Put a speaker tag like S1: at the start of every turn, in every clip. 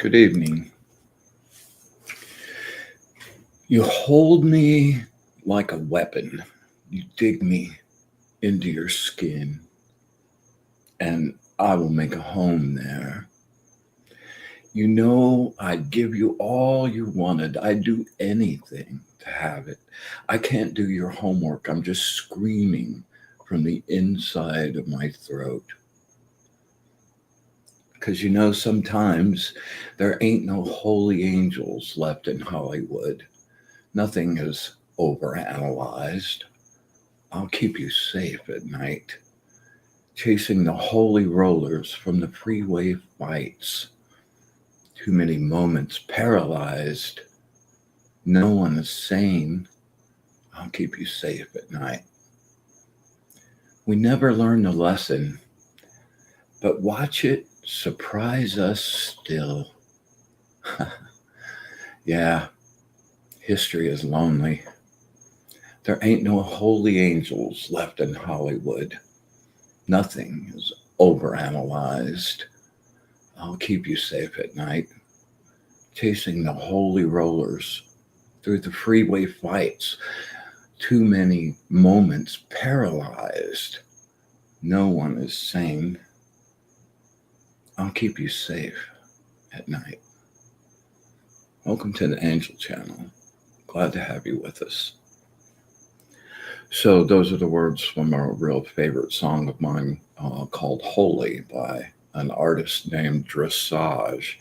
S1: Good evening. You hold me like a weapon. You dig me into your skin, and I will make a home there. You know, I'd give you all you wanted. I'd do anything to have it. I can't do your homework. I'm just screaming from the inside of my throat. Because sometimes there ain't no holy angels left in Hollywood. Nothing is overanalyzed. I'll keep you safe at night, chasing the holy rollers from the freeway fights. Too many moments paralyzed. No one is sane. I'll keep you safe at night. We never learn the lesson, but watch it surprise us still. Yeah, history is lonely. There ain't no holy angels left in Hollywood. Nothing is overanalyzed. I'll keep you safe at night, chasing the holy rollers through the freeway fights. Too many moments paralyzed. No one is sane. I'll keep you safe at night. Welcome to the Angel Channel. Glad to have you with us. So those are the words from a real favorite song of mine called Holy by an artist named Dressage.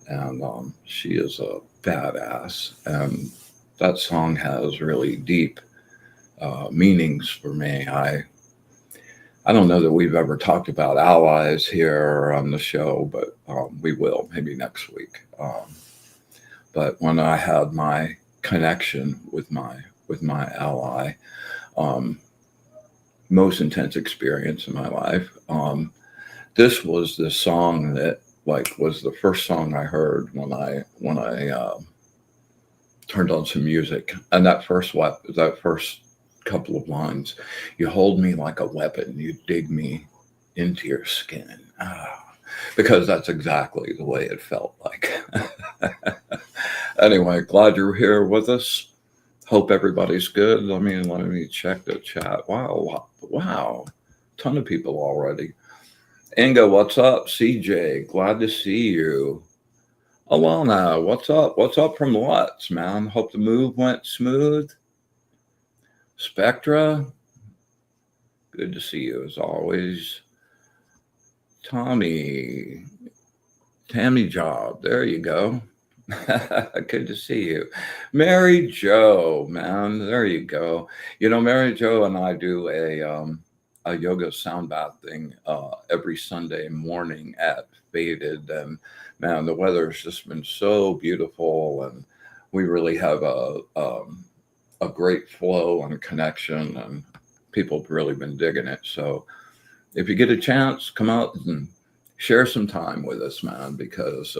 S1: And she is a badass. And that song has really deep meanings for me. I don't know that we've ever talked about allies here on the show, but we will maybe next week. But when I had my connection with my ally, most intense experience in my life. This was the song that was the first song I heard when I turned on some music, and that first couple of lines, you hold me like a weapon, you dig me into your skin, because that's exactly the way it felt like. Anyway, glad you're here with us. Hope everybody's good. Let me check the chat. Wow, ton of people already. Inga, what's up? CJ, glad to see you. Alana, what's up? What's up from Lutz, man? Hope the move went smooth. Spectra, good to see you as always. Tammy Job, there you go. Good to see you. Mary Jo, man, there you go. Mary Jo and I do a yoga sound bath thing every Sunday morning at Faded, and man, the weather's just been so beautiful, and we really have a great flow and connection, and people have really been digging it. So if you get a chance, come out and share some time with us, man, because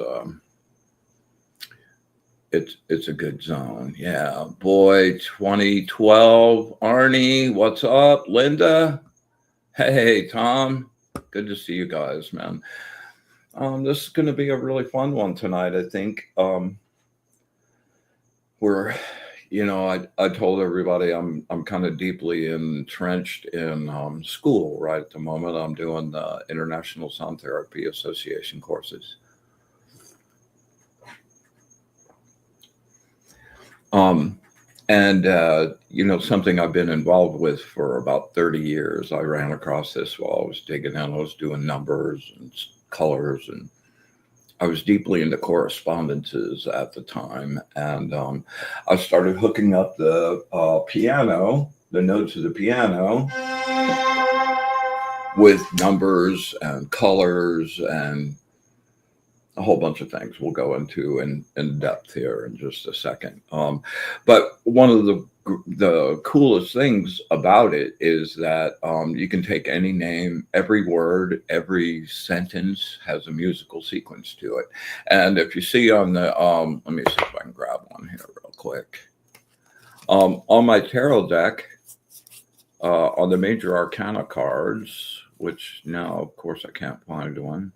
S1: it's a good zone. Yeah, boy, 2012. Arnie, what's up? Linda, hey, Tom, good to see you guys, man. This is going to be a really fun one tonight. I think we're, I told everybody I'm kind of deeply entrenched in school right at the moment. I'm doing the International Sound Therapy Association courses. Something I've been involved with for about 30 years. I ran across this while I was digging in. I was doing numbers and colors, and I was deeply into correspondences at the time. And I started hooking up the piano, the notes of the piano, with numbers and colors and a whole bunch of things we'll go into in depth here in just a second. But one of the coolest things about it is that you can take any name, every word, every sentence has a musical sequence to it. And if you see on the, let me see if I can grab one here real quick. On my tarot deck, on the major arcana cards, which now, of course, I can't find one.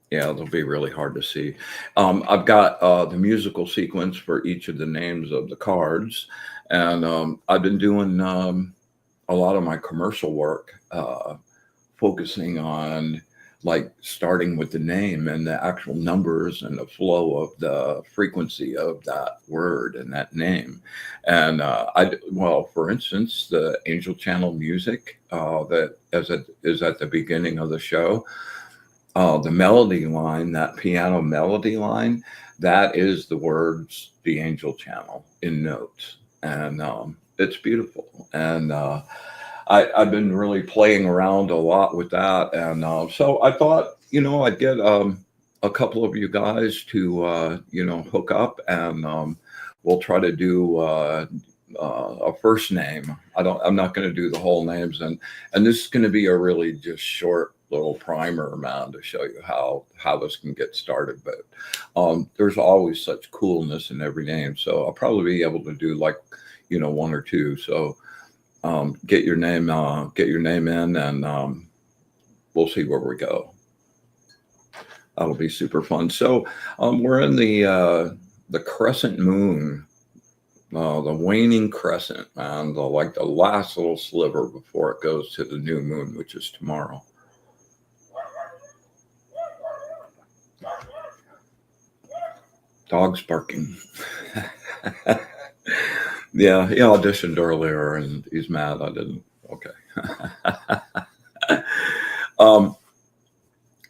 S1: Yeah, they'll be really hard to see. I've got the musical sequence for each of the names of the cards, and I've been doing a lot of my commercial work, focusing on like starting with the name and the actual numbers and the flow of the frequency of that word and that name. And well, for instance, the angel channel music that as it is at the beginning of the show, the melody line, that piano melody line, that is the words, the angel channel in notes. And it's beautiful. And I've been really playing around a lot with that. And so I thought, I'd get a couple of you guys to, hook up, and we'll try to do a first name. I'm not going to do the whole names. And this is going to be a really just short little primer, man, to show you how this can get started. But there's always such coolness in every name. So I'll probably be able to do like, one or two. So get your name in, and we'll see where we go. That'll be super fun. So we're in the crescent moon, the waning crescent, and the last little sliver before it goes to the new moon, which is tomorrow. Dog's barking. Yeah, he auditioned earlier and he's mad I didn't. Okay.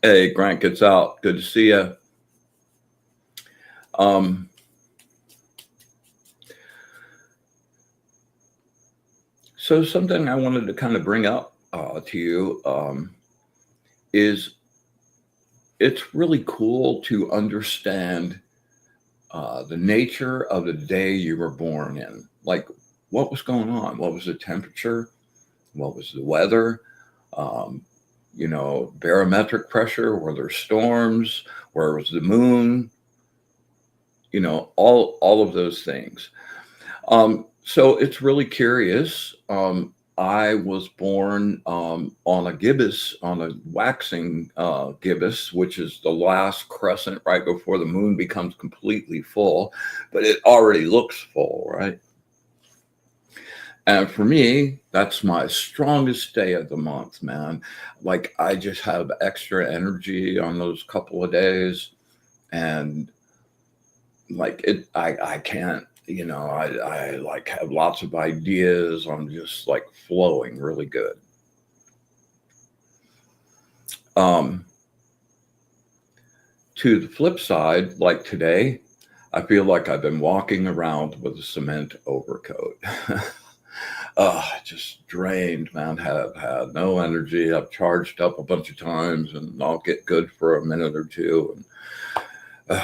S1: Hey, Grant gets out. Good to see you. So something I wanted to kind of bring up to you is it's really cool to understand the nature of the day you were born in. Like, what was going on? What was the temperature? What was the weather? Barometric pressure? Were there storms? Where was the moon? All of those things. So it's really curious. I was born on a gibbous, on a waxing gibbous, which is the last crescent right before the moon becomes completely full, but it already looks full, right? And for me, that's my strongest day of the month, man. Like, I just have extra energy on those couple of days, and like I can't, I like have lots of ideas. I'm just like flowing really good. To the flip side, like today, I feel like I've been walking around with a cement overcoat. Just drained, man. Have had no energy. I've charged up a bunch of times, and I'll get good for a minute or two. And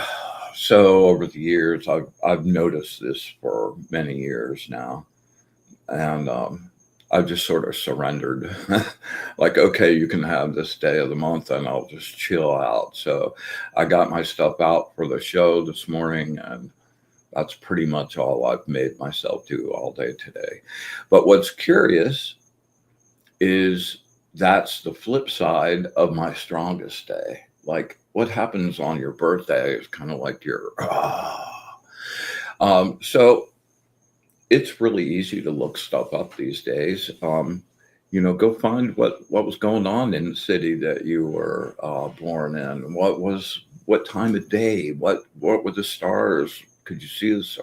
S1: so over the years, I've noticed this for many years now, and I've just sort of surrendered. Like, okay, you can have this day of the month, and I'll just chill out. So I got my stuff out for the show this morning, and that's pretty much all I've made myself do all day today. But what's curious is that's the flip side of my strongest day. Like, what happens on your birthday is kind of like your so it's really easy to look stuff up these days. Go find what was going on in the city that you were born in. What time of day? What were the stars? Could you see this?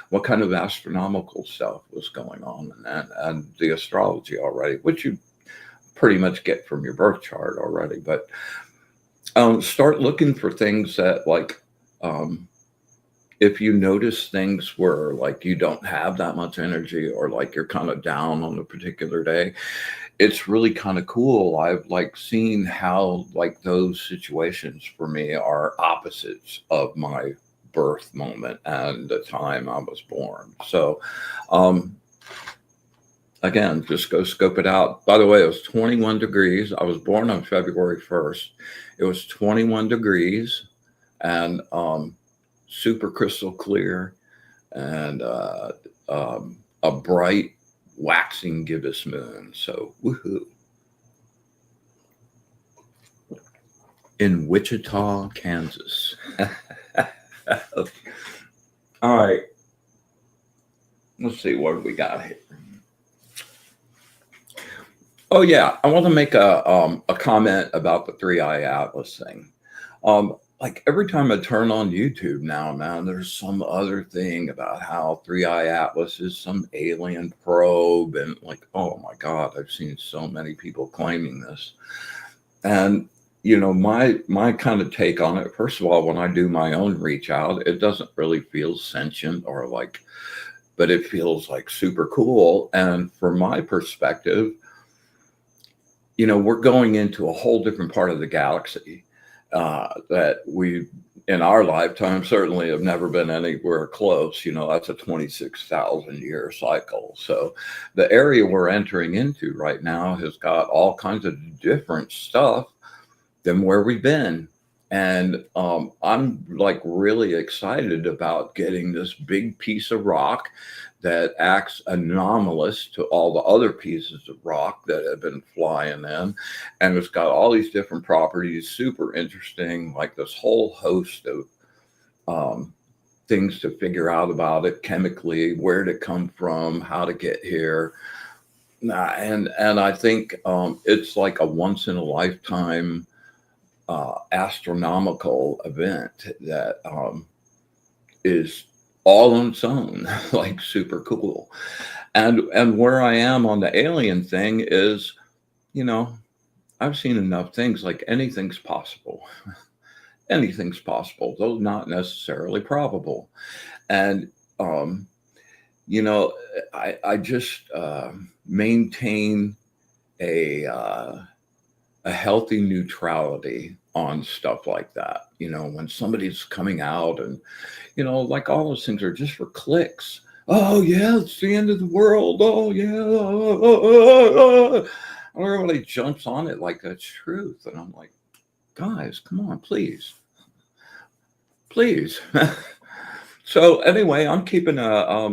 S1: What kind of astronomical stuff was going on, and the astrology already, which you pretty much get from your birth chart already. But start looking for things that, like, if you notice things where like you don't have that much energy, or like you're kind of down on a particular day, it's really kind of cool. I've like seen how like those situations for me are opposites of my birth moment and the time I was born. So again, just go scope it out. By the way, it was 21 degrees. I was born on February 1st. It was 21 degrees and super crystal clear, and a bright waxing gibbous moon. So woohoo. in Wichita, Kansas. All right. Let's see, what do we got here? Oh yeah, I want to make a comment about the Three Eye Atlas thing. Like every time I turn on YouTube now, man, there's some other thing about how Three Eye Atlas is some alien probe, and like, oh my God, I've seen so many people claiming this. And my kind of take on it. First of all, when I do my own reach out, it doesn't really feel sentient or like, but it feels like super cool. And from my perspective, we're going into a whole different part of the galaxy that we, in our lifetime, certainly have never been anywhere close. That's a 26,000 year cycle. So the area we're entering into right now has got all kinds of different stuff than where we've been. And I'm like really excited about getting this big piece of rock that acts anomalous to all the other pieces of rock that have been flying in. And it's got all these different properties, super interesting, like this whole host of things to figure out about it chemically, where to come from, how to get here. And I think it's like a once in a lifetime astronomical event that is all on its own, like super cool. And where I am on the alien thing is, I've seen enough things, like anything's possible. Anything's possible, though not necessarily probable. And I just maintain a healthy neutrality on stuff like that. When somebody's coming out and, like all those things are just for clicks. Oh yeah, it's the end of the world. Oh yeah. Everybody jumps on it like that's truth. And I'm like, guys, come on, please. So anyway, I'm keeping a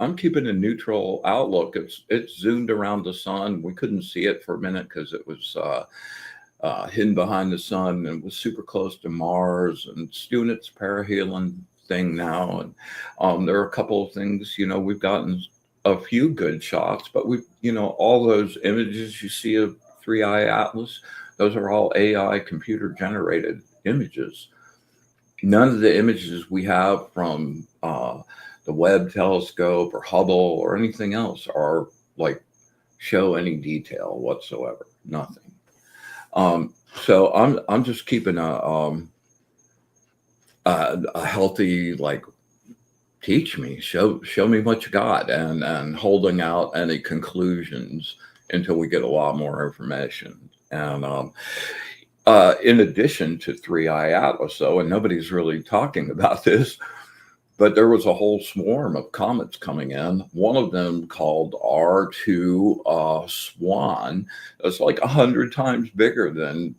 S1: neutral outlook. It's zoomed around the sun. We couldn't see it for a minute because it was hidden behind the sun, and it was super close to Mars, and it's doing its perihelion thing now. And there are a couple of things, we've gotten a few good shots, but all those images you see of Three Eye Atlas, those are all AI computer generated images. None of the images we have from the Webb telescope or Hubble or anything else are like show any detail whatsoever. Nothing. So I'm just keeping a healthy, like, teach me, show me what you got, and holding out any conclusions until we get a lot more information. And in addition to Three Eye Atlas, though, and nobody's really talking about this, but there was a whole swarm of comets coming in. One of them called R2 Swan. It's like 100 times bigger than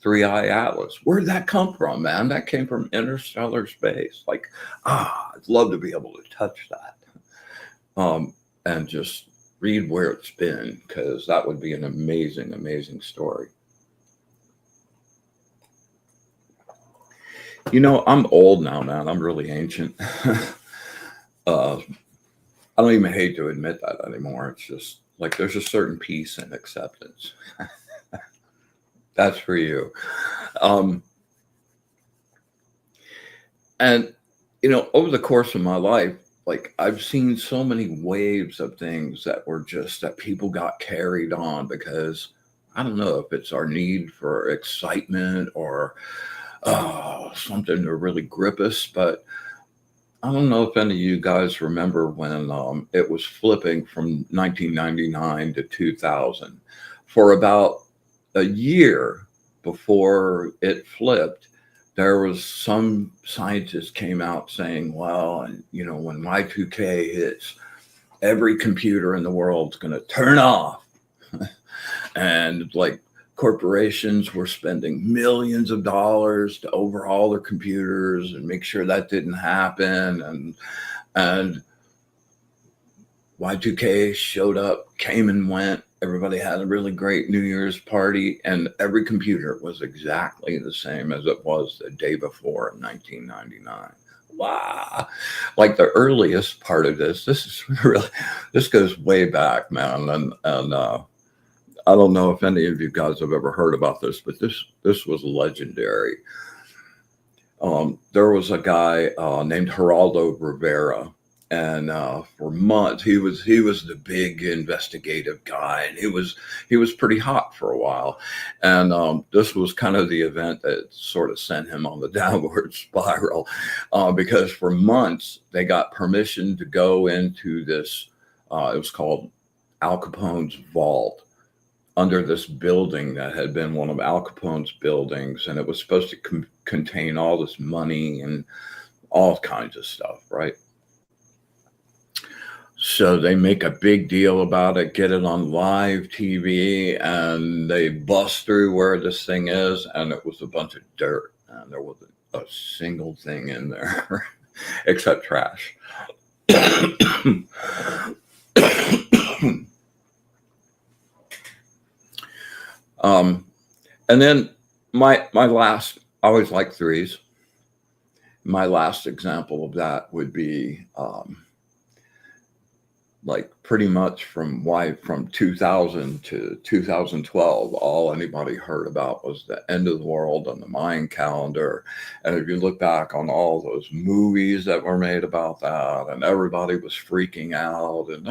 S1: Three Eye Atlas. Where did that come from, man? That came from interstellar space. Like, I'd love to be able to touch that and just read where it's been, because that would be an amazing, amazing story. I'm old now, man. I'm really ancient. I don't even hate to admit that anymore. It's just like there's a certain peace and acceptance. That's for you. And, over the course of my life, like I've seen so many waves of things that were just that people got carried on because I don't know if it's our need for excitement or something to really grip us, but I don't know if any of you guys remember when it was flipping from 1999 to 2000. For about a year before it flipped, there was some scientist came out saying, well, and when Y2K hits, every computer in the world's going to turn off. And like corporations were spending millions of dollars to overhaul their computers and make sure that didn't happen. And Y2K showed up, came and went, Everybody had a really great New Year's party, and every computer was exactly the same as it was the day before in 1999. Wow. Like the earliest part of this is really, this goes way back, man. And I don't know if any of you guys have ever heard about this, but this was legendary. There was a guy named Geraldo Rivera, and for months he was the big investigative guy, and he was pretty hot for a while, and this was kind of the event that sort of sent him on the downward spiral, because for months they got permission to go into this. It was called Al Capone's vault under this building that had been one of Al Capone's buildings, and it was supposed to contain all this money and all kinds of stuff, right? So they make a big deal about it, get it on live TV, and they bust through where this thing is, and it was a bunch of dirt, and there wasn't a single thing in there except trash. And then my last, I always like threes. My last example of that would be like pretty much from 2000 to 2012, all anybody heard about was the end of the world and the Mayan calendar. And if you look back on all those movies that were made about that, and everybody was freaking out and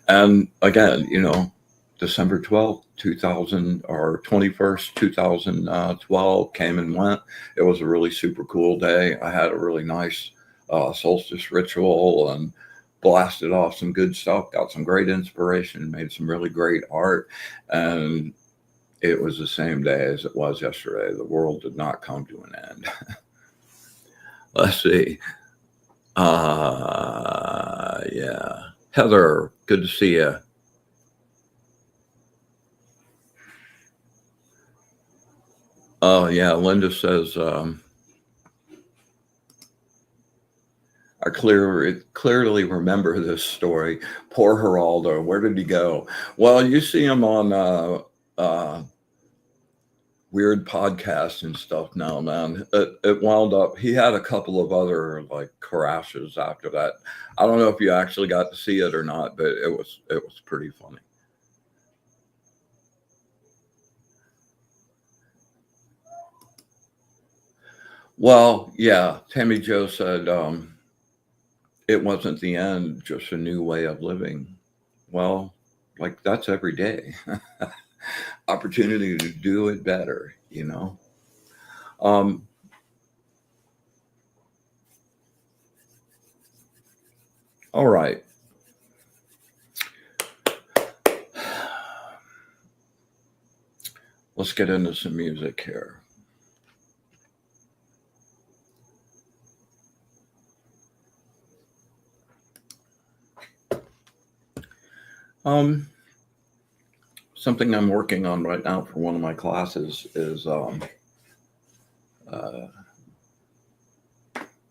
S1: and again, December 12th, 2000 or 21st, 2012 came and went. It was a really super cool day. I had a really nice solstice ritual and blasted off some good stuff, got some great inspiration, made some really great art. And it was the same day as it was yesterday. The world did not come to an end. Let's see. Yeah. Heather, good to see you. Oh, yeah. Linda says, I clearly remember this story. Poor Geraldo. Where did he go? Well, you see him on weird podcasts and stuff now, man. It wound up, he had a couple of other like crashes after that. I don't know if you actually got to see it or not, but it was pretty funny. Well, yeah, Tammy Jo said it wasn't the end, just a new way of living. Well, like that's every day. Opportunity to do it better, Um, all right. Let's get into some music here. Something I'm working on right now for one of my classes is a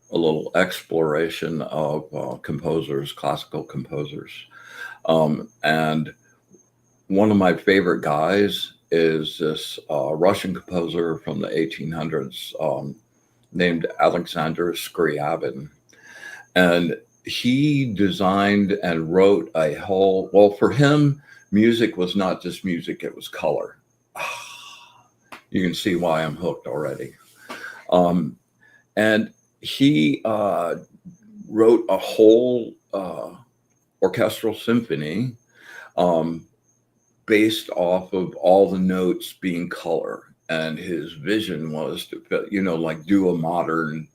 S1: little exploration of composers, classical composers. And one of my favorite guys is this Russian composer from the 1800s named Alexander Scriabin. And he designed and wrote a whole, well, for him, music was not just music, it was color. You can see why I'm hooked already. And he wrote a whole orchestral symphony based off of all the notes being color. And his vision was to, like do a modern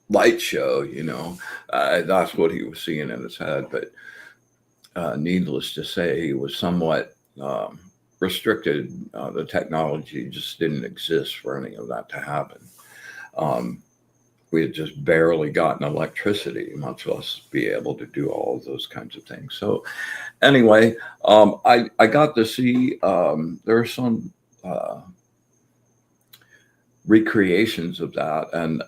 S1: light show, that's what he was seeing in his head. But needless to say, he was somewhat restricted. The technology just didn't exist for any of that to happen. We had just barely gotten electricity, much less be able to do all of those kinds of things. So anyway, I got to see, there are some recreations of that and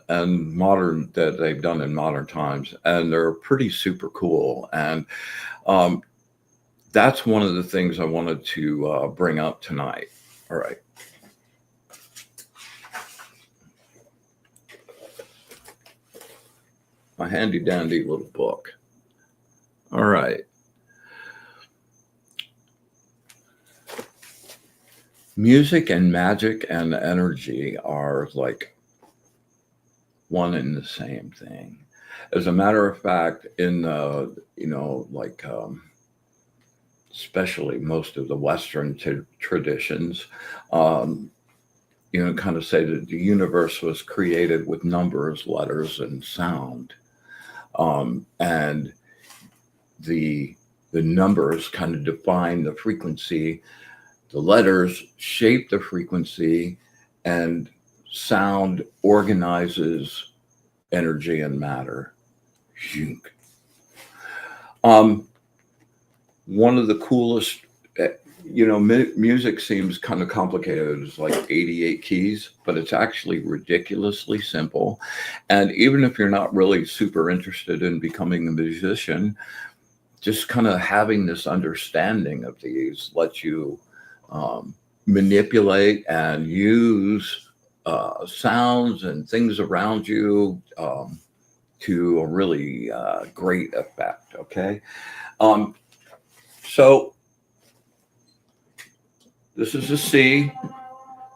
S1: modern that they've done in modern times, and they're pretty super cool. And um, that's one of the things I wanted to bring up tonight. All right. My handy dandy little book. All right. Music and magic and energy are like one and the same thing. As a matter of fact, in like especially most of the Western traditions, um, kind of say that the universe was created with numbers, letters, and sound, and the numbers kind of define the frequency. The letters shape the frequency, and sound organizes energy and matter. Um, One of the coolest, music seems kind of complicated. It's like 88 keys, but it's actually ridiculously simple. And even if you're not really super interested in becoming a musician, just kind of having this understanding of these lets you manipulate and use sounds and things around you to a really great effect. Okay. Um, so this is a C.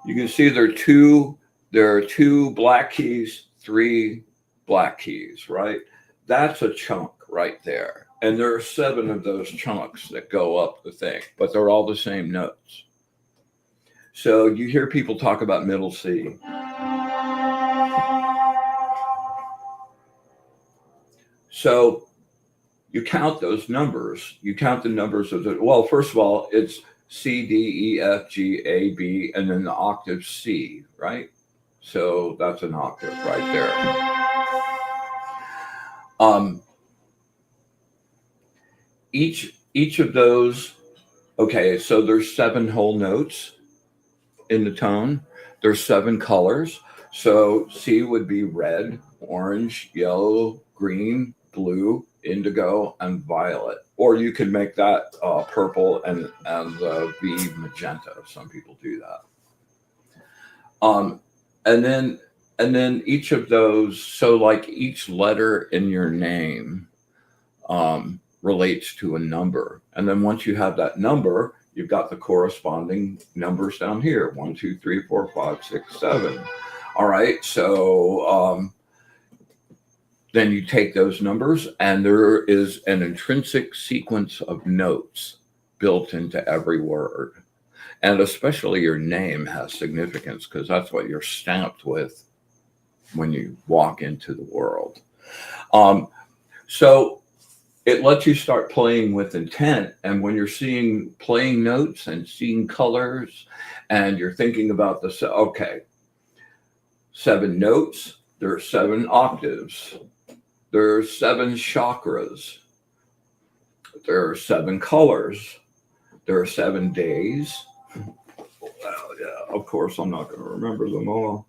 S1: You can see there are two black keys, three black keys, right? That's a chunk right there. And there are 7 of those chunks that go up the thing, but they're all the same notes. So you hear people talk about middle C. So you count those numbers. You count the numbers of well, first of all, it's C, D, E, F, G, A, B, and then the octave C, right? So that's an octave right there. Um, each of those, okay, so there's 7 whole notes in the tone. There's 7 colors. So C would be red, orange, yellow, green, blue, indigo, and violet. Or you could make that purple and be magenta. Some people do that. Um, and then each of those. So like each letter in your name relates to a number. And then once you have that number, you've got the corresponding numbers down here: 1, 2, 3, 4, 5, 6, 7. All right. So then you take those numbers, and there is an intrinsic sequence of notes built into every word. And especially your name has significance because that's what you're stamped with when you walk into the world. So it lets you start playing with intent. And when you're playing notes and seeing colors, and you're thinking about okay, 7 notes, there are 7 octaves, there are 7 chakras, there are 7 colors, there are 7 days. Well, yeah, of course, I'm not going to remember them all.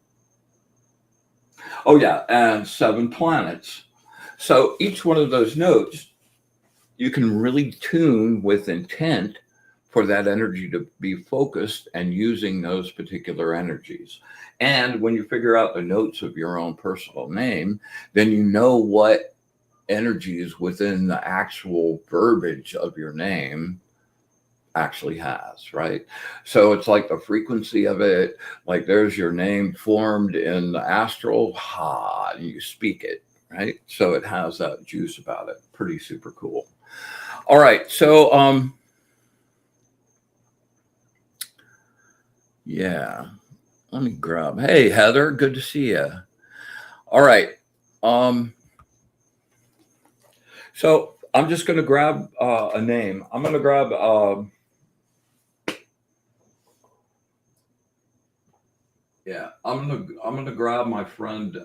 S1: Oh, yeah, and 7 planets. So each one of those notes, you can really tune with intent for that energy to be focused and using those particular energies. And when you figure out the notes of your own personal name, then you know what energies within the actual verbiage of your name actually has, right? So it's like the frequency of it, like there's your name formed in the astral, and you speak it, right? So it has that juice about it. Pretty super cool. All right, so yeah, let me grab. Hey Heather, good to see you. All right, so I'm just going to grab a name. I'm going to grab. Yeah, I'm gonna grab my friend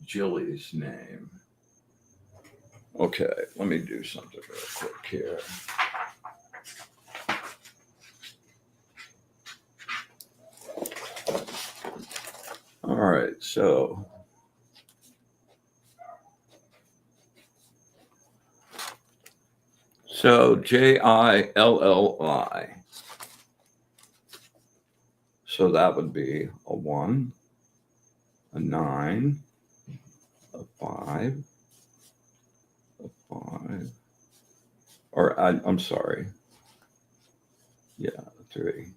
S1: Jilly's name. Okay, let me do something real quick here. All right, so Jilli. So that would be a 1, a 9, a 5, a 5, or I'm sorry. Yeah, 3.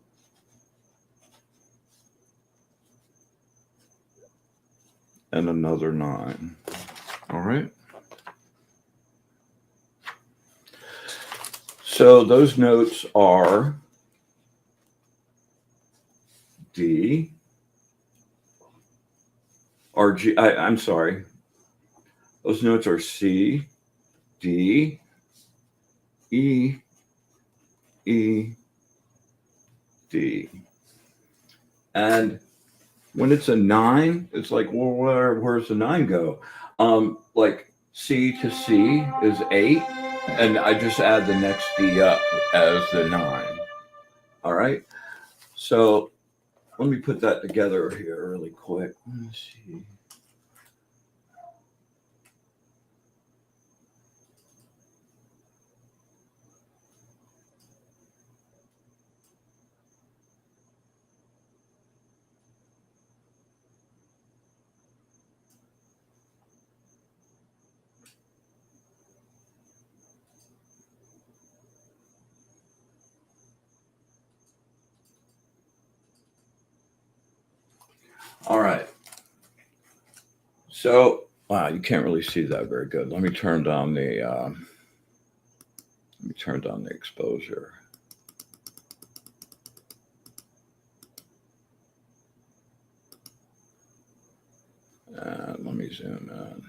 S1: And another 9. All right. So those notes are D, or G. I'm sorry. Those notes are C, D, E, E, D. And when it's a 9, it's like, well, where's the 9 go? Like C to C is 8, and I just add the next D up as the 9. All right. So let me put that together here really quick. Let me see. All right. So, wow, you can't really see that very good. Let me turn down the exposure. And let me zoom in.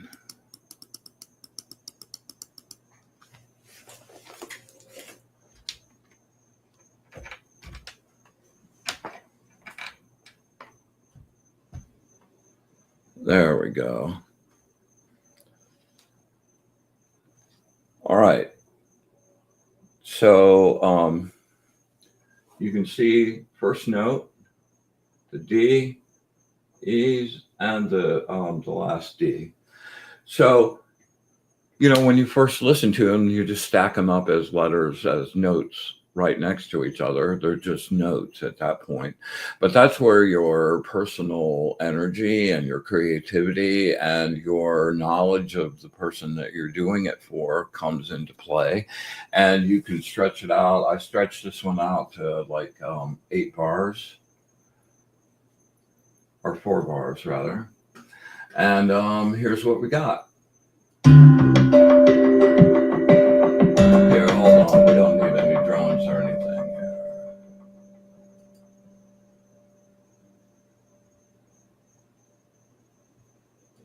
S1: There we go. All right. So you can see first note, the D, E's, and the last D. So, when you first listen to them, you just stack them up as letters, as notes right next to each other. They're just notes at that point. But that's where your personal energy and your creativity and your knowledge of the person that you're doing it for comes into play. And you can stretch it out. I stretched this one out to like 8 bars, or 4 bars rather. And here's what we got. Here, hold on. We don't need any drums or anything here.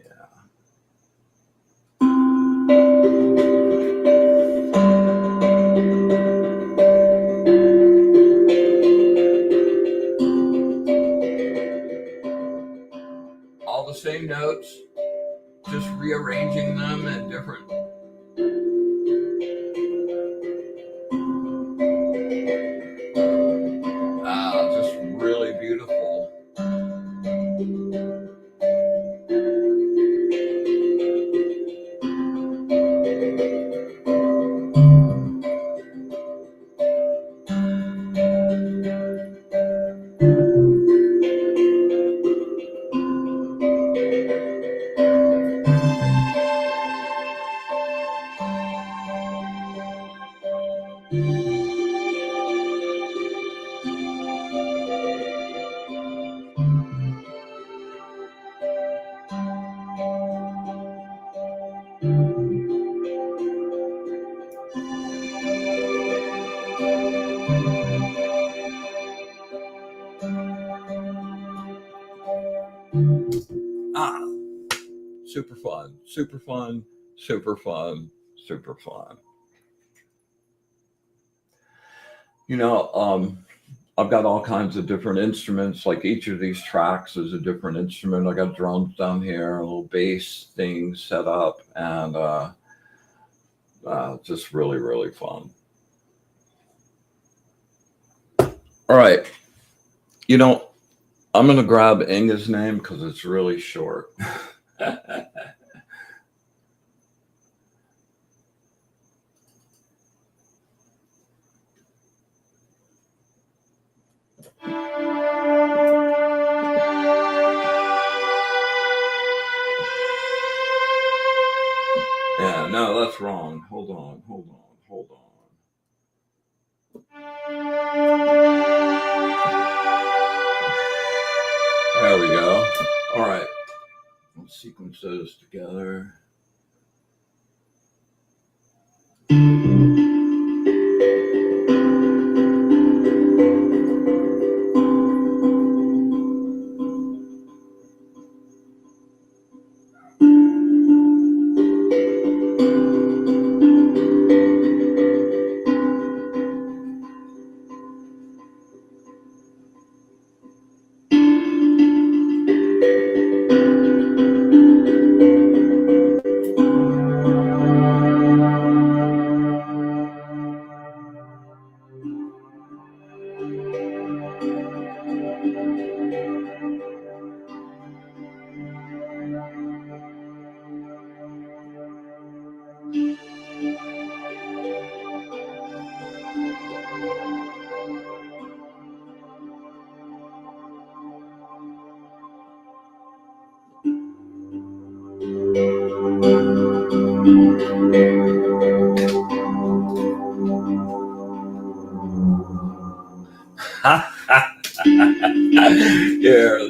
S1: Yeah. All the same notes, just rearranging them in different. Just really beautiful. Super fun, super fun, super fun, super fun. I've got all kinds of different instruments. Like each of these tracks is a different instrument. I got drums down here, a little bass thing set up, and just really, really fun. All right. I'm going to grab Inga's name because it's really short. Yeah, no, that's wrong. Hold on. There we go. All right. Let's sequence those together.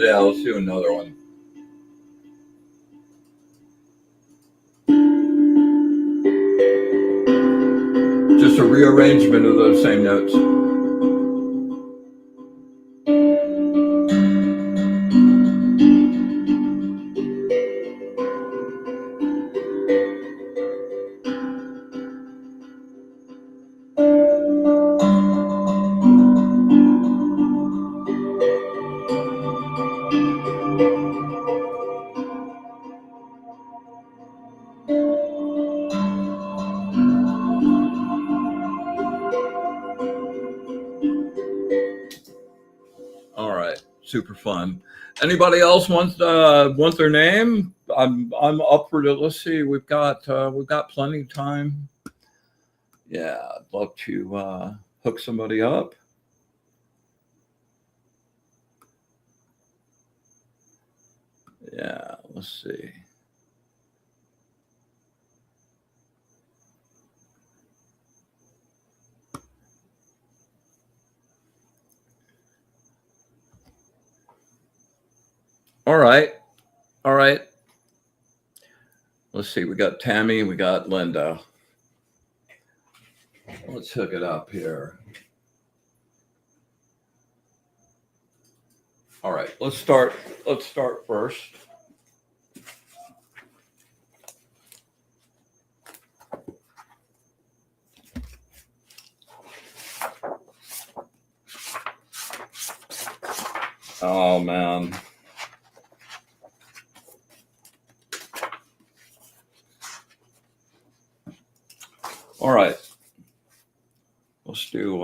S1: Yeah, let's do another one. Just a rearrangement of those same notes. All right, super fun. Anybody else want their name? I'm up for it. Let's see. We've got plenty of time. Yeah, I'd love to hook somebody up. Yeah, let's see. All right. Let's see. We got Tammy. We got Linda. Let's hook it up here. All right. Let's start first. Oh man. All right. Let's do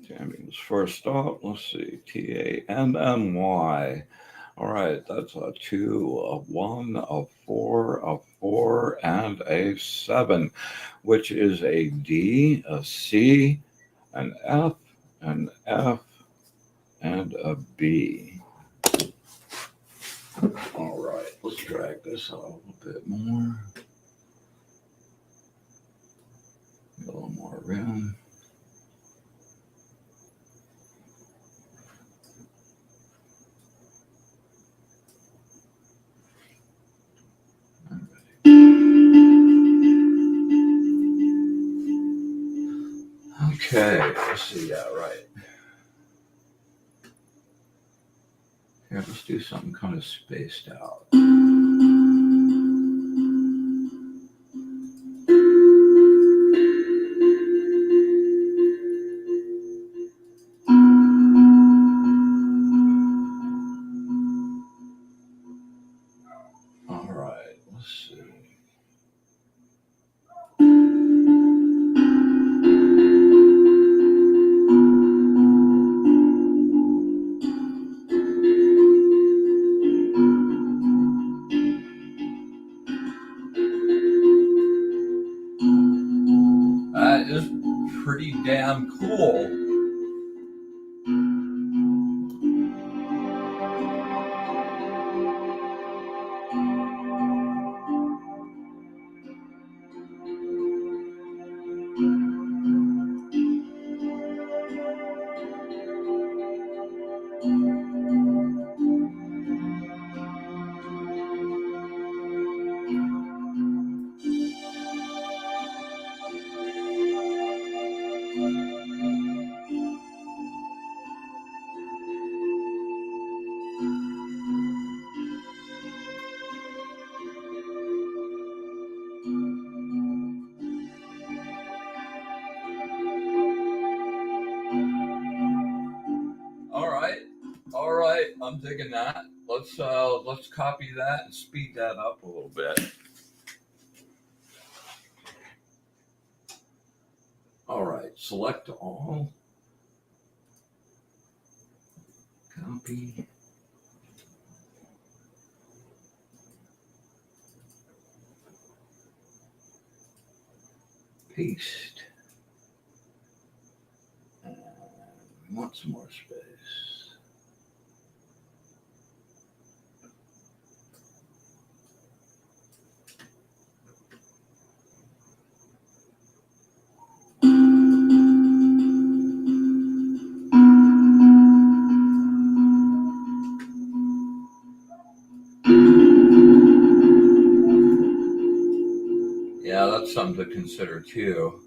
S1: Tammy's first up. Let's see. TAMMY. All right, that's a 2, a 1, a 4, a 4, and a 7, which is a D, a C, an F, and a B. All right, let's drag this out a little bit more. Get a little more room. Okay, let's see. Yeah, right. Here, let's do something kind of spaced out. All right, let's see. damn cool. All right, I'm digging that. Let's copy that and speed that up a little bit. All right, select all, copy, paste, and we want some more space. Yeah, that's something to consider too.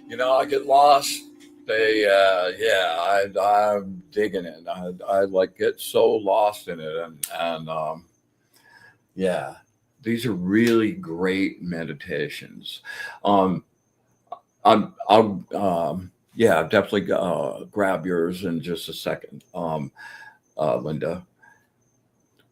S1: You know, I get lost. I'm digging it. I like get so lost in it, and yeah, these are really great meditations. Um, I'll definitely grab yours in just a second, Linda.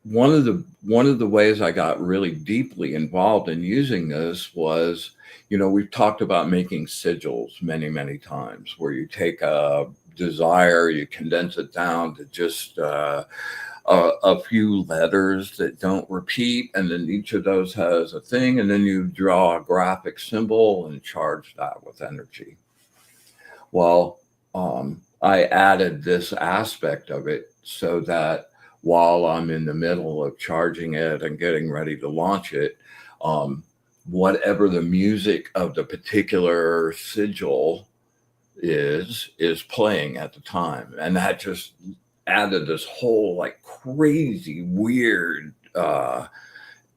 S1: One of the ways I got really deeply involved in using this was, we've talked about making sigils many times, where you take a desire, you condense it down to just a few letters that don't repeat, and then each of those has a thing, and then you draw a graphic symbol and charge that with energy. Well, I added this aspect of it so that while I'm in the middle of charging it and getting ready to launch it, um, whatever the music of the particular sigil is playing at the time, and that just added this whole like crazy weird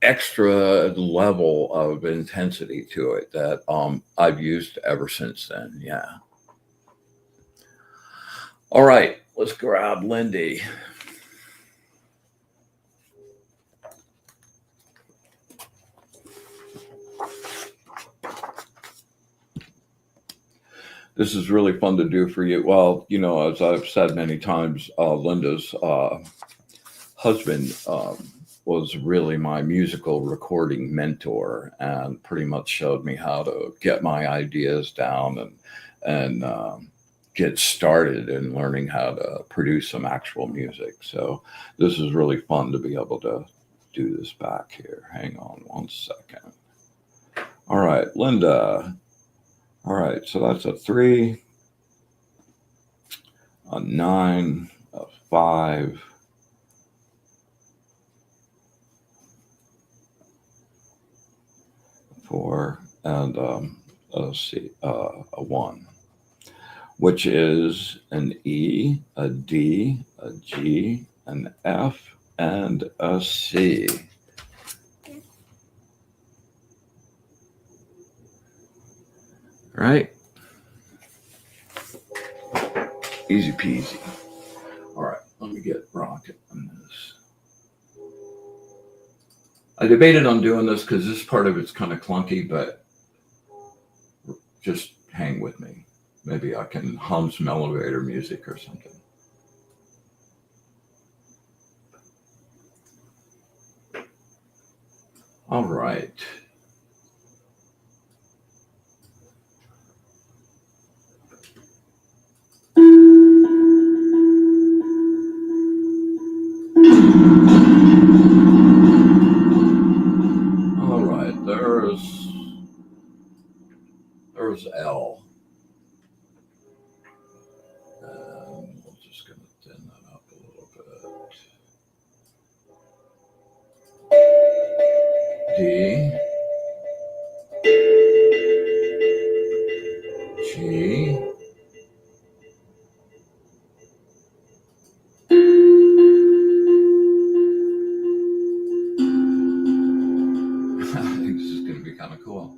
S1: extra level of intensity to it that I've used ever since then. Yeah. All right, let's grab Lindy. This is really fun to do for you. Well, as I've said many times, Linda's husband was really my musical recording mentor and pretty much showed me how to get my ideas down and get started in learning how to produce some actual music. So this is really fun to be able to do this back here. Hang on one second. All right, Linda. All right, so that's a 3, a 9, a 5, a 4, and a 1, which is an E, a D, a G, an F, and a C. Right? Easy peasy. All right, let me get rocking on this. I debated on doing this because this part of it's kind of clunky, but just hang with me. Maybe I can hum some elevator music or something. All right. All right, there's L. And we're just going to thin that up a little bit. D, G, I think this is going to be kind of cool.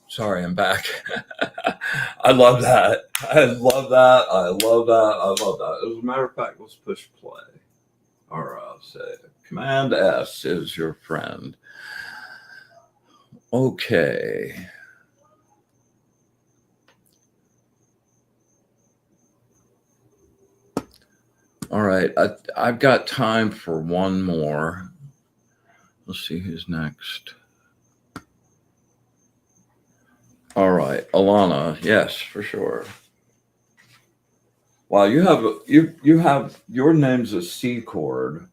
S1: Sorry, I'm back. I love that. I love that. I love that. I love that. As a matter of fact, let's push play. Or I'll say Command S is your friend. Okay. All right. I've got time for one more. Let's see who's next. All right, Alana. Yes, for sure. Wow, you have your name's a C chord.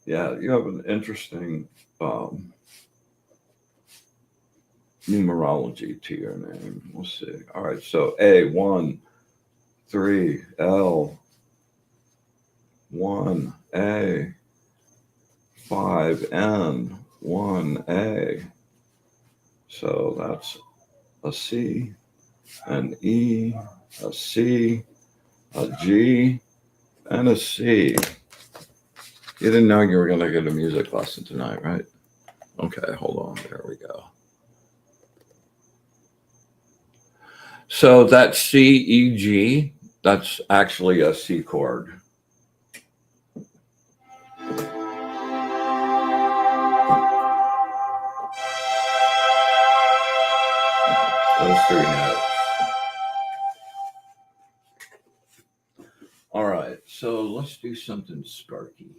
S1: Yeah, you have an interesting numerology to your name. We'll see. All right, so A 1, 3, L 1, A 5, N 1, A. So that's a C, an E, a C, a G, and a C. You didn't know you were going to get a music lesson tonight, right? Okay, hold on. There we go. So that C, E, G, that's actually a C chord. Those 3 notes. All right, so let's do something sparky.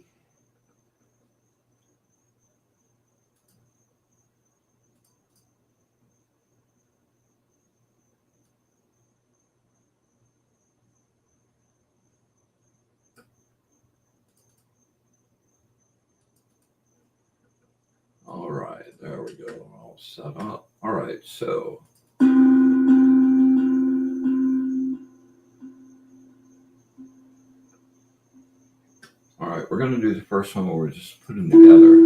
S1: all set up. All right, so all right, we're going to do the first one where we're just putting together.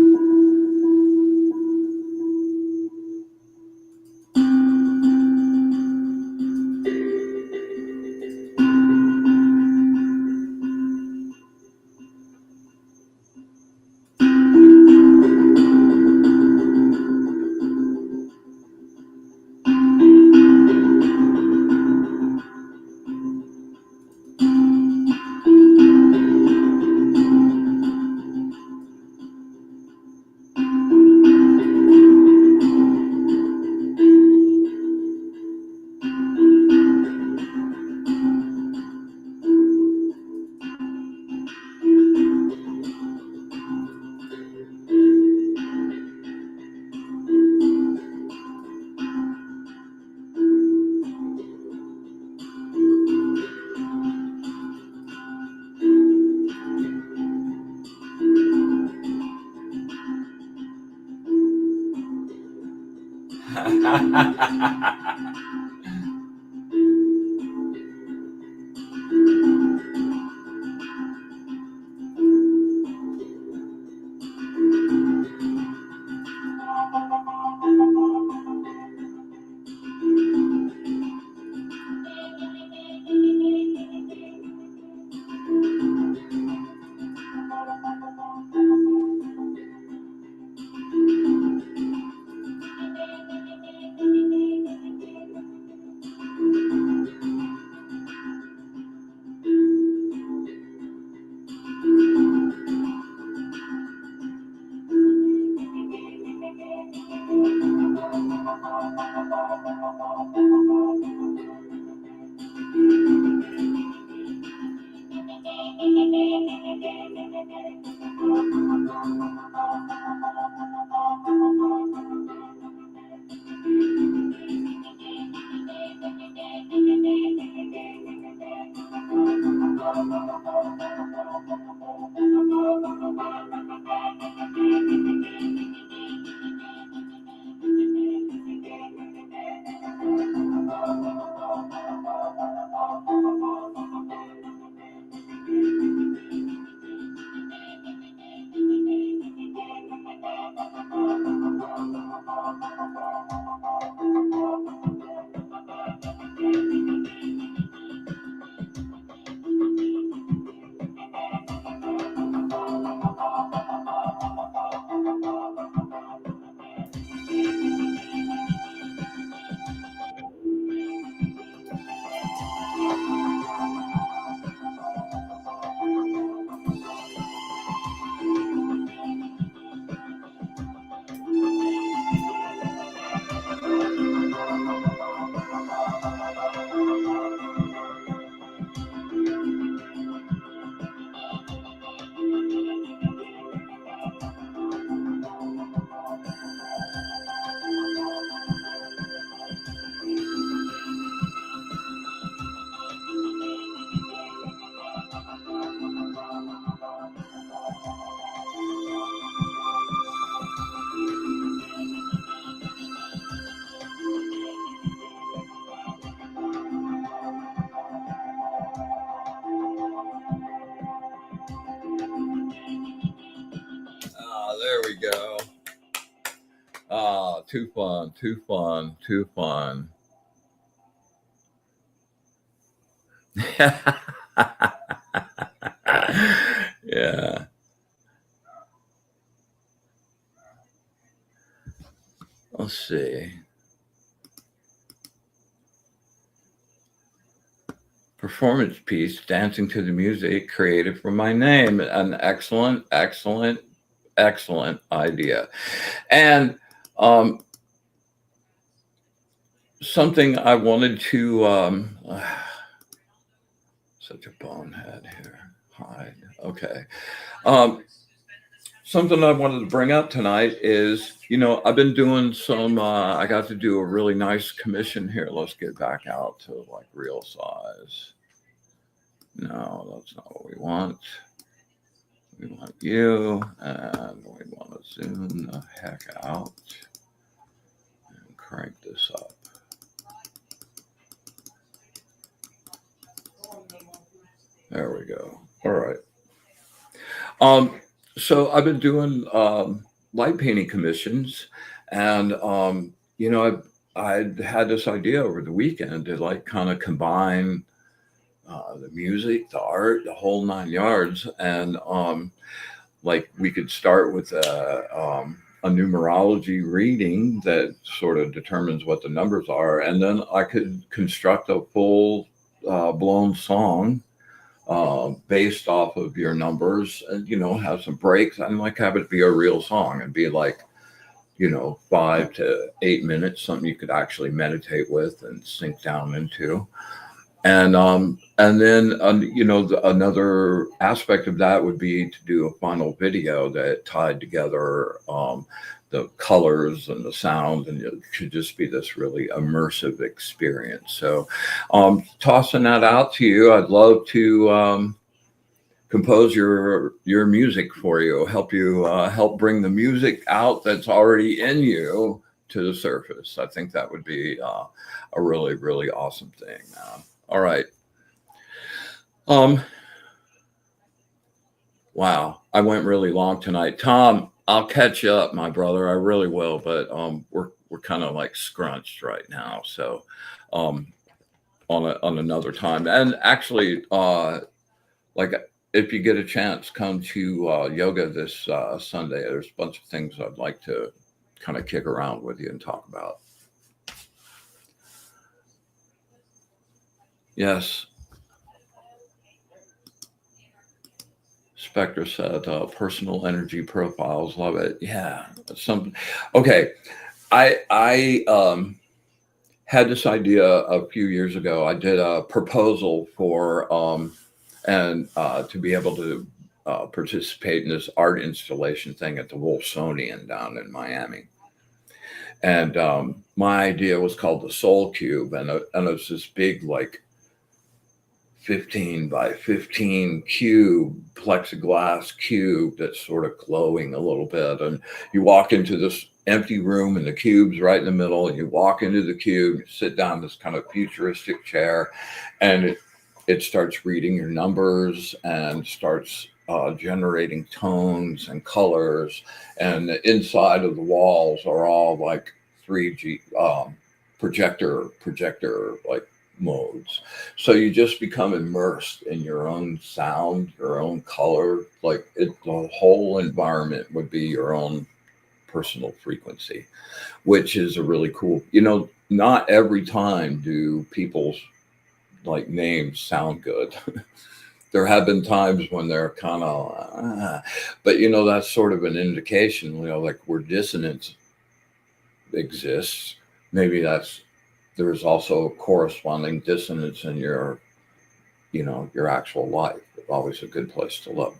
S1: There we go. Too fun, too fun, too fun. Yeah. Let's see. Performance piece, dancing to the music created from my name. An excellent, excellent, excellent idea. And something I wanted to, such a bonehead here. Hide. Okay. Something I wanted to bring up tonight is, I've been doing some, I got to do a really nice commission here. Let's get back out to like real size. No, that's not what we want. We want you, and we want to zoom the heck out. crank this up. There we go. All right. So I've been doing light painting commissions, and I had this idea over the weekend to like kind of combine the music, the art, the whole 9 yards, and like we could start with a numerology reading that sort of determines what the numbers are, and then I could construct a full blown song based off of your numbers, and have some breaks. And like have it be a real song and be like 5 to 8 minutes, something you could actually meditate with and sink down into. And then another aspect of that would be to do a final video that tied together the colors and the sound, and it should just be this really immersive experience. So tossing that out to you. I'd love to compose your music for you, help bring the music out that's already in you to the surface. I think that would be a really, really awesome thing. All right. Wow, I went really long tonight. Tom, I'll catch you up, my brother. I really will, but we're kind of like scrunched right now. So on another time. And actually like if you get a chance, come to yoga this Sunday. There's a bunch of things I'd like to kind of kick around with you and talk about. Yes. Spectre said personal energy profiles. Love it. Yeah. Okay. I had this idea a few years ago. I did a proposal for to be able to participate in this art installation thing at the Wolfsonian down in Miami. And my idea was called the Soul Cube, and it's this big like 15 by 15 cube, plexiglass cube that's sort of glowing a little bit. And you walk into this empty room and the cube's right in the middle, and you walk into the cube, you sit down in this kind of futuristic chair, and it starts reading your numbers and starts generating tones and colors. And the inside of the walls are all like 3G projector like modes. So you just become immersed in your own sound, your own color. Like the whole environment would be your own personal frequency, which is a really cool, not every time do people's like names sound good. There have been times when they're kind of, but that's sort of an indication, like where dissonance exists. Maybe there's also corresponding dissonance in your actual life. It's always a good place to look.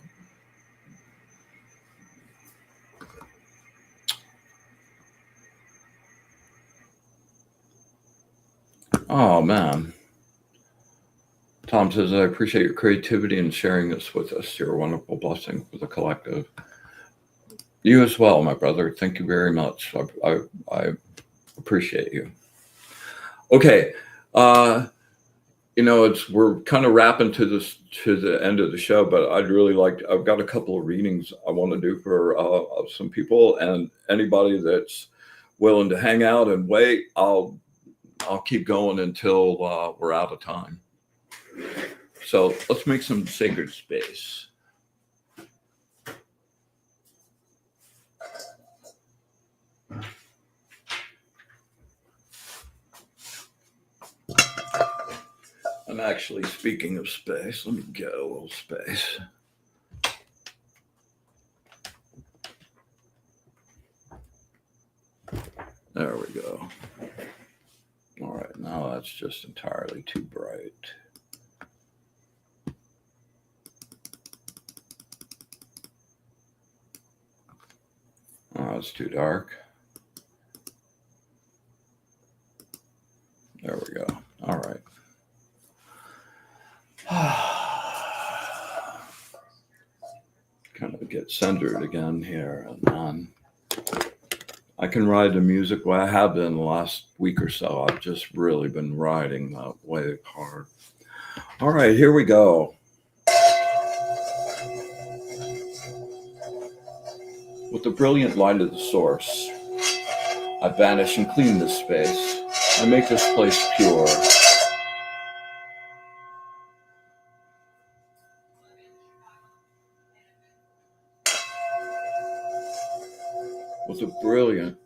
S1: Oh man. Tom says, I appreciate your creativity and sharing this with us. You're a wonderful blessing for the collective. You as well, my brother. Thank you very much. I appreciate you. Okay. We're kind of wrapping to the end of the show, but I've got a couple of readings I want to do for some people, and anybody that's willing to hang out and wait, I'll keep going until we're out of time. So let's make some sacred space. And actually, speaking of space, let me get a little space. There we go. All right, now that's just entirely too bright. Oh, it's too dark. There we go. All right. Kind of get centered again here, and then I can ride the music. Well, I have been the last week or so. I've just really been riding that wave hard. All right, here we go. With the brilliant light of the source, I banish and clean this space. I make this place pure. With the brilliant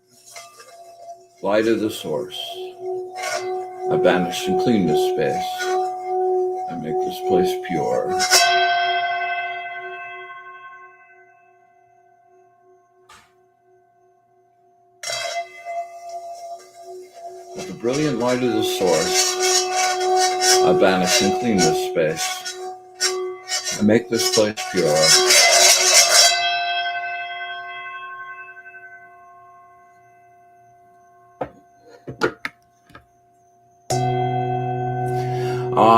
S1: light of the source, I banish and clean this space. I make this place pure. With the brilliant light of the source, I banish and clean this space. I make this place pure.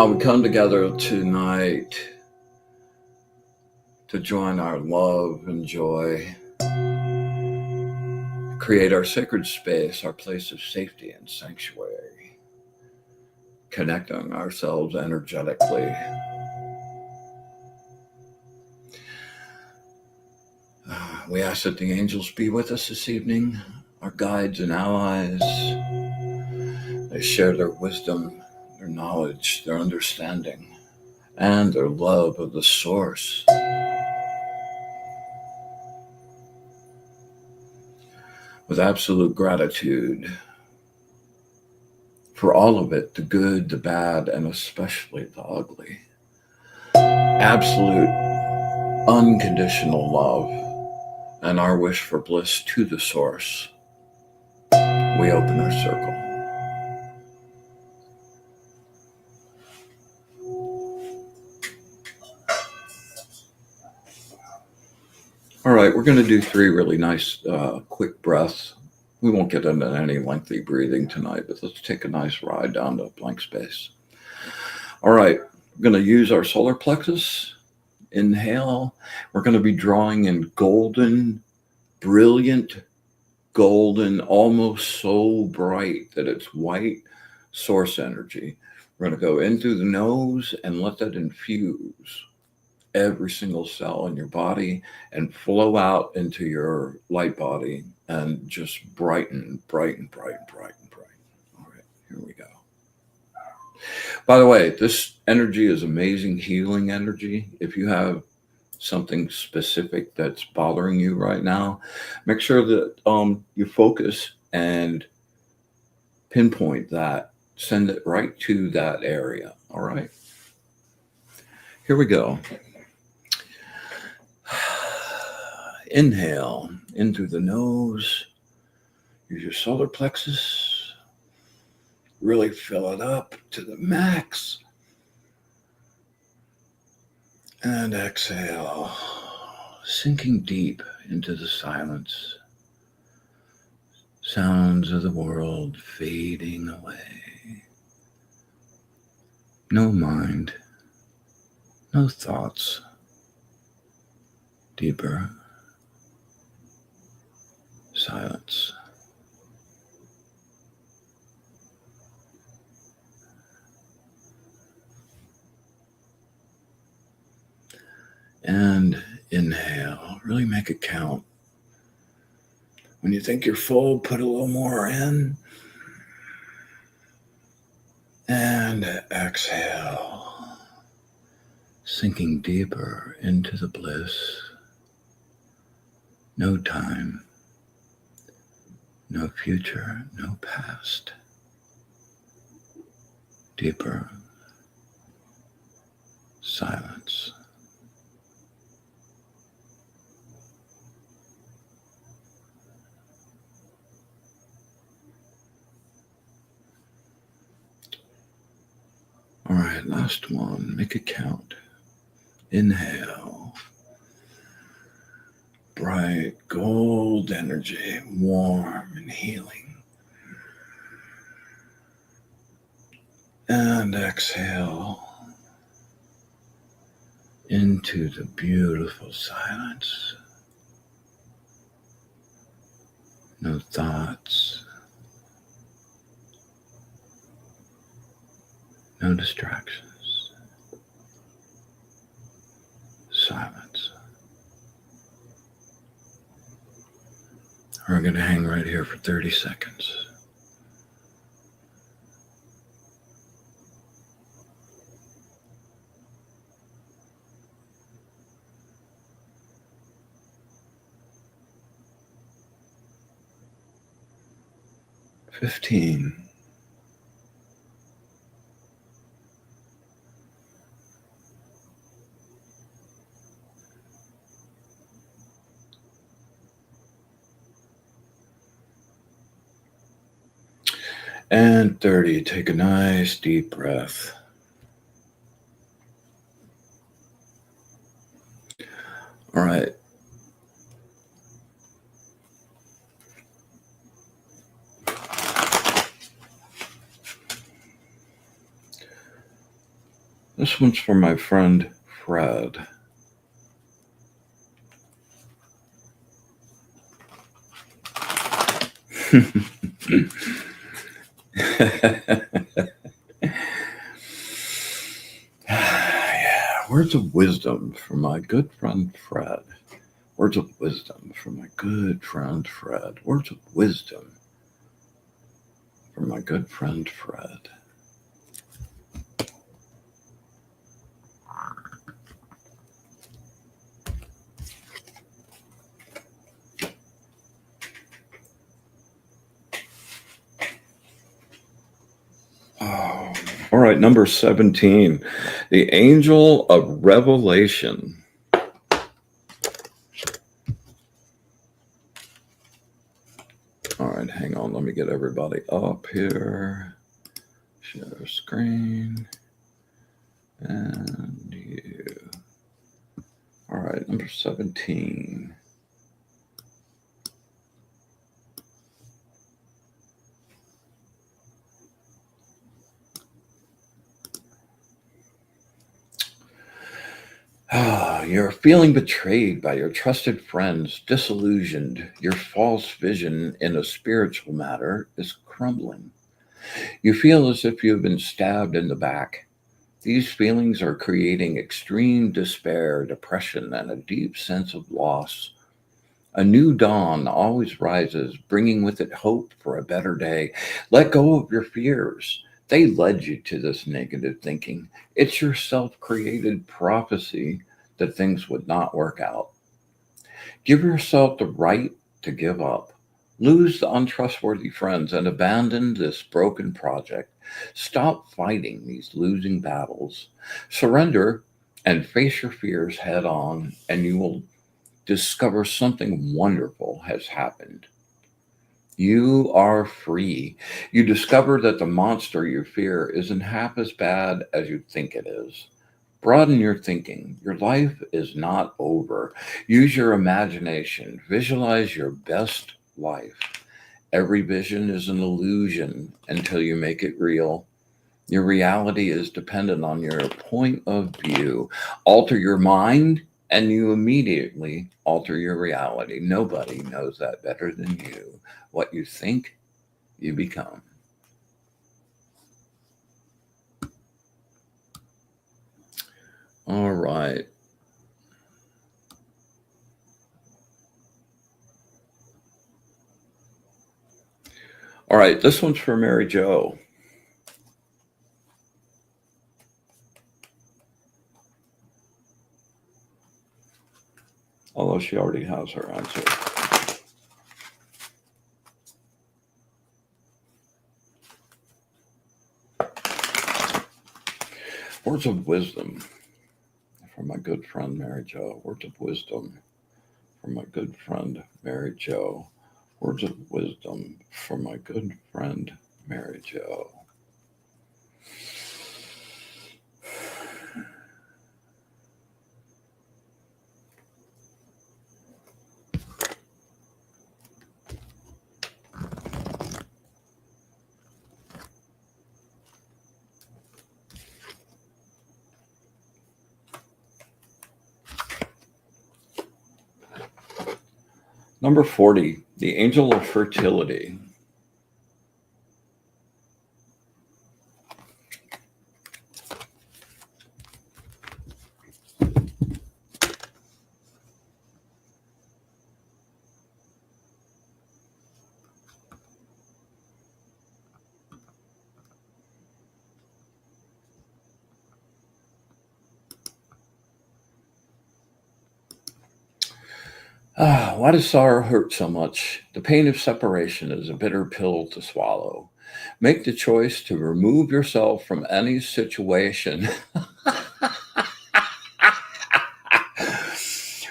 S1: We come together tonight to join our love and joy, create our sacred space, our place of safety and sanctuary, connecting ourselves energetically. We ask that the angels be with us this evening, our guides and allies. They share their wisdom, their knowledge, their understanding, and their love of the source. With absolute gratitude for all of it, the good, the bad, and especially the ugly. Absolute unconditional love and our wish for bliss to the source. We open our circle. All right, we're going to do 3 really nice quick breaths. We won't get into any lengthy breathing tonight, but let's take a nice ride down to blank space. All right, we're going to use our solar plexus. Inhale. We're going to be drawing in golden, brilliant, golden, almost so bright that it's white source energy. We're going to go in through the nose and let that infuse every single cell in your body and flow out into your light body and just brighten. All right, here we go. By the way, this energy is amazing healing energy. If you have something specific that's bothering you right now, make sure that you focus and pinpoint that. Send it right to that area. All right. Here we go. Inhale in through the nose. Use your solar plexus. Really fill it up to the max. And exhale, sinking deep into the silence. Sounds of the world fading away. No mind, no thoughts. Deeper silence. And inhale, really make it count. When you think you're full, put a little more in. And exhale, sinking deeper into the bliss. No time, no future, no past. Deeper silence. All right, last one. Make it count. Inhale. Bright gold energy, warm and healing. And exhale into the beautiful silence. No thoughts. No distractions. Silence. We're going to hang right here for 30 seconds. $15. And 30. Take a nice deep breath. All right. This one's for my friend Fred. Yeah, words of wisdom from my good friend Fred. Words of wisdom from my good friend Fred. Words of wisdom from my good friend Fred. Oh, all right, number 17, the angel of revelation. All right, hang on. Let me get everybody up here. Share screen. And you. All right, number 17. You're feeling betrayed by your trusted friends, disillusioned. Your false vision in a spiritual matter is crumbling. You feel as if you've been stabbed in the back. These feelings are creating extreme despair, depression, and a deep sense of loss. A new dawn always rises, bringing with it hope for a better day. Let go of your fears. They led you to this negative thinking. It's your self created prophecy that things would not work out. Give yourself the right to give up. Lose the untrustworthy friends and abandon this broken project. Stop fighting these losing battles. Surrender and face your fears head on, and you will discover something wonderful has happened. You are free. You discover that the monster you fear isn't half as bad as you think it is. Broaden your thinking. Your life is not over. Use your imagination. Visualize your best life. Every vision is an illusion until you make it real. Your reality is dependent on your point of view. Alter your mind, and you immediately alter your reality. Nobody knows that better than you. What you think, you become. All right. All right, this one's for Mary Jo. Although she already has her answer. Words of wisdom from my good friend Mary Jo. Words of wisdom from my good friend Mary Jo. Words of wisdom from my good friend Mary Jo. Number 40, the angel of fertility. Why does sorrow hurt so much? The pain of separation is a bitter pill to swallow. Make the choice to remove yourself from any situation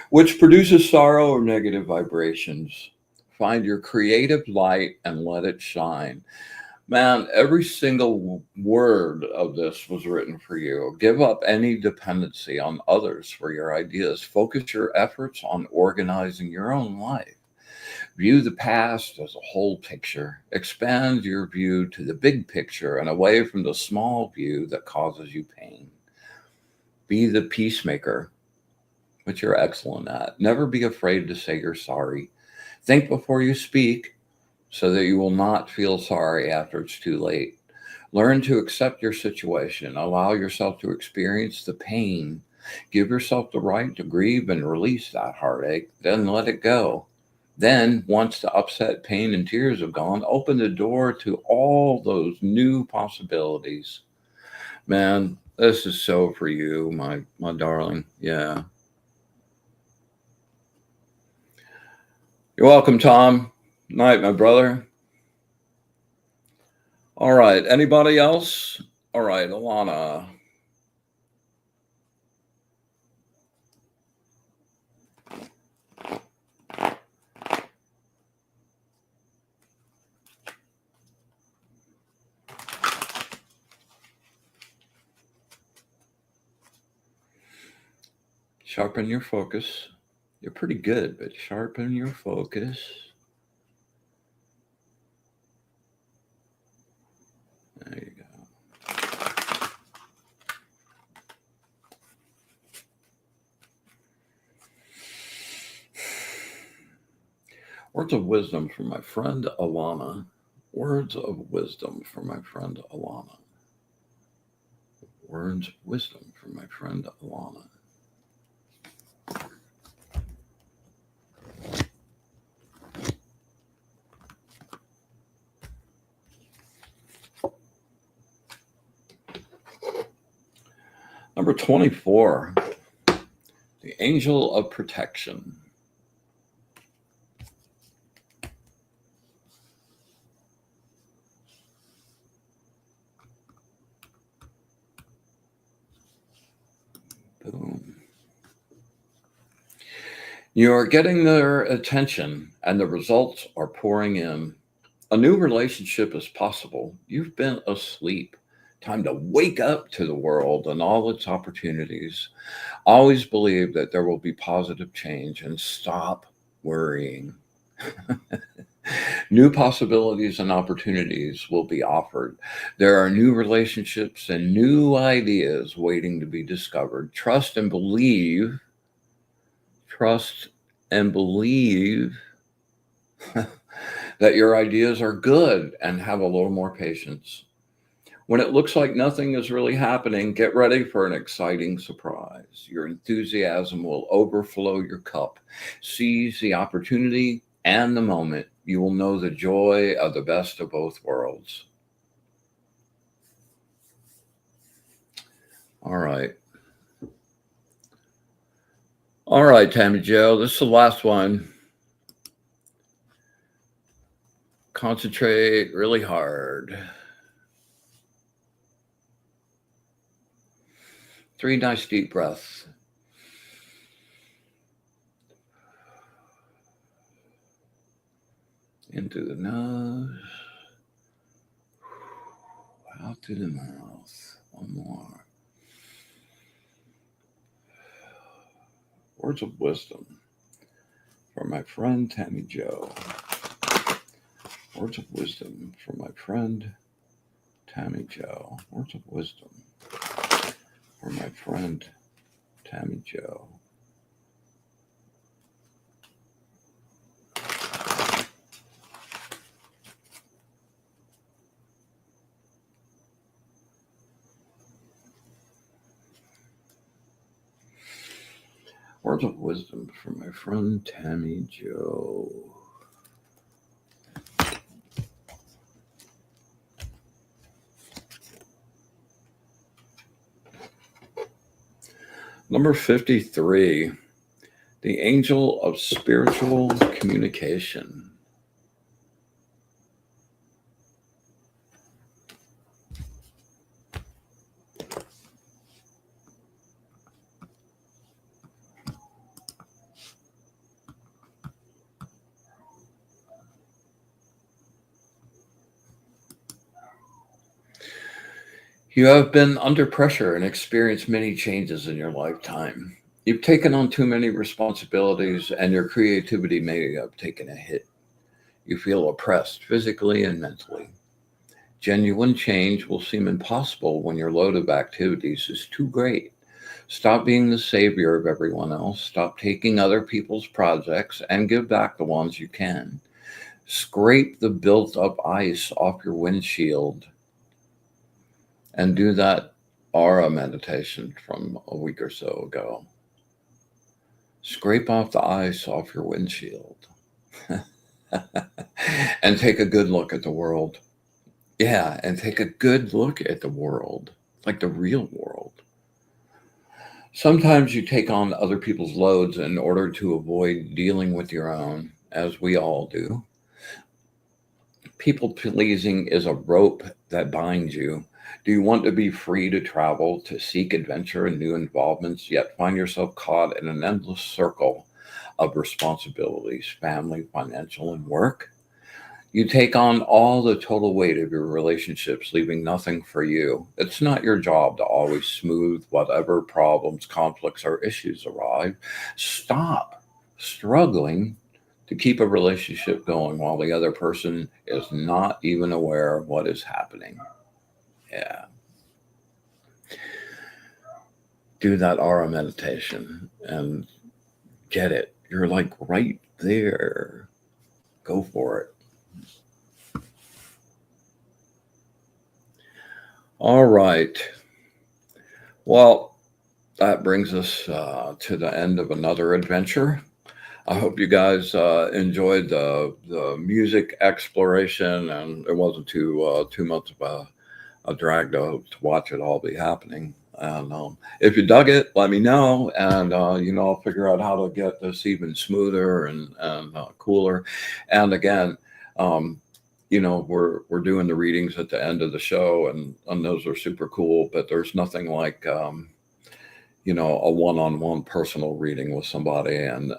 S1: which produces sorrow or negative vibrations. Find your creative light and let it shine. Man, every single word of this was written for you. Give up any dependency on others for your ideas. Focus your efforts on organizing your own life. View the past as a whole picture. Expand your view to the big picture and away from the small view that causes you pain. Be the peacemaker, which you're excellent at. Never be afraid to say you're sorry. Think before you speak so that you will not feel sorry after it's too late. Learn to accept your situation. Allow yourself to experience the pain. Give yourself the right to grieve and release that heartache. Then let it go. Then, once the upset, pain, and tears have gone, open the door to all those new possibilities. Man, this is so for you, my darling. Yeah. You're welcome, Tom. Night, my brother. All right. Anybody else? All right, Alana. Sharpen your focus. You're pretty good, but sharpen your focus. There you go. Words of wisdom from my friend Alana. Words of wisdom from my friend Alana. Words of wisdom from my friend Alana. Number 24, the angel of protection. Boom. You are getting their attention and the results are pouring in. A new relationship is possible. You've been asleep. Time to wake up to the world and all its opportunities. Always believe that there will be positive change and stop worrying. New possibilities and opportunities will be offered. There are new relationships and new ideas waiting to be discovered. Trust and believe that your ideas are good and have a little more patience. When it looks like nothing is really happening, get ready for an exciting surprise. Your enthusiasm will overflow your cup. Seize the opportunity and the moment. You will know the joy of the best of both worlds. All right. All right, Tammy Joe, this is the last one. Concentrate really hard. 3 nice deep breaths. In through the nose, out through the mouth. One more. Words of wisdom from my friend Tammy Joe. Words of wisdom from my friend Tammy Joe. Words of wisdom from my friend Tammy Joe. Words of wisdom from my friend Tammy Joe. Number 53, the angel of spiritual communication. You have been under pressure and experienced many changes in your lifetime. You've taken on too many responsibilities, and your creativity may have taken a hit. You feel oppressed physically and mentally. Genuine change will seem impossible when your load of activities is too great. Stop being the savior of everyone else. Stop taking other people's projects and give back the ones you can. Scrape the built up ice off your windshield and do that aura meditation from a week or so ago. Scrape off the ice off your windshield and take a good look at the world. Yeah, and take a good look at the world, like the real world. Sometimes you take on other people's loads in order to avoid dealing with your own, as we all do. People pleasing is a rope that binds you. Do you want to be free to travel, to seek adventure and new involvements, yet find yourself caught in an endless circle of responsibilities, family, financial, and work? You take on all the total weight of your relationships, leaving nothing for you. It's not your job to always smooth whatever problems, conflicts, or issues arrive. Stop struggling to keep a relationship going while the other person is not even aware of what is happening. Yeah. Do that aura meditation and get it. You're like right there. Go for it. All right. Well, that brings us to the end of another adventure. I hope you guys enjoyed the music exploration, and it wasn't too much of a drag to watch it all be happening. And if you dug it, let me know, and I'll figure out how to get this even smoother and cooler. And again, we're doing the readings at the end of the show, and those are super cool. But there's nothing like a one-on-one personal reading with somebody, and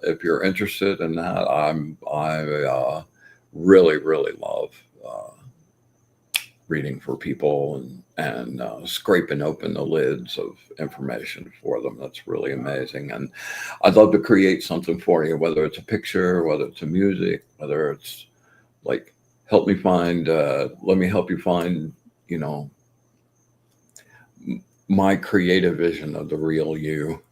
S1: if you're interested in that, I really love reading for people and scraping open the lids of information for them. That's really amazing, and I'd love to create something for you, whether it's a picture, whether it's a music, whether it's like let me help you find my creative vision of the real you.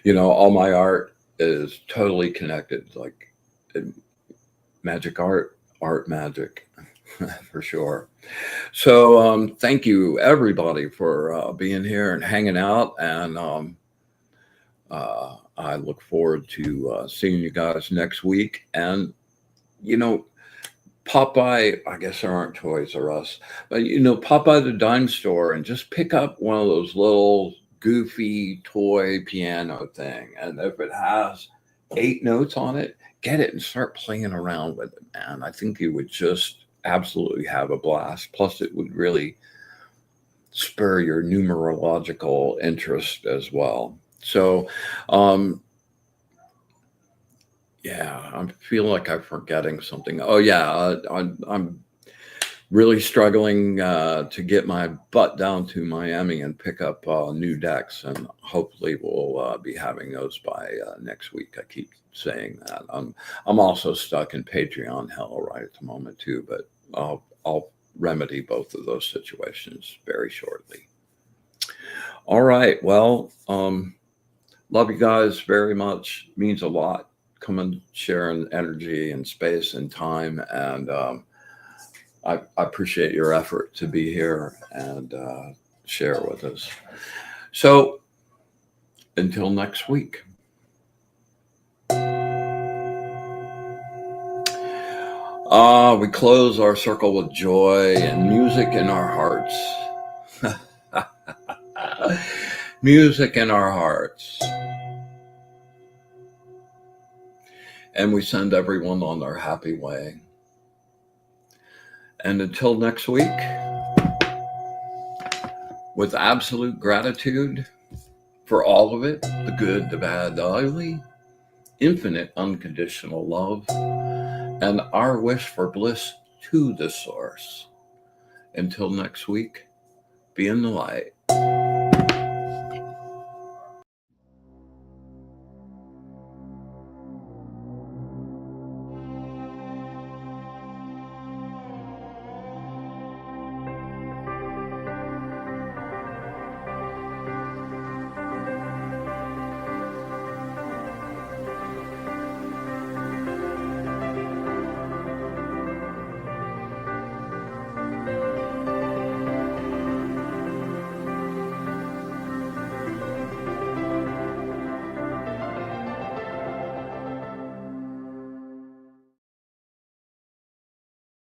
S1: All my art is totally connected, like magic art magic. For sure. So thank you everybody for being here and hanging out, and I look forward to seeing you guys next week. And pop by, I guess there aren't Toys R Us, but pop by the dime store and just pick up one of those little goofy toy piano thing. And if it has 8 notes on it, get it and start playing around with it, man. I think you would just absolutely have a blast. Plus, it would really spur your numerological interest as well. So, yeah, I feel like I'm forgetting something. Oh, yeah, I'm really struggling to get my butt down to Miami and pick up new decks, and hopefully we'll be having those by next week. I keep saying that. I'm also stuck in Patreon hell right at the moment too, but I'll remedy both of those situations very shortly. All right. Well, love you guys very much. Means a lot. Come and share an energy and space and time, and I appreciate your effort to be here and share with us. So Until next week. We close our circle with joy and music in our hearts. Music in our hearts. And we send everyone on their happy way. And until next week, with absolute gratitude for all of it, the good, the bad, the ugly, infinite unconditional love, and our wish for bliss to the source. Until next week, be in the light.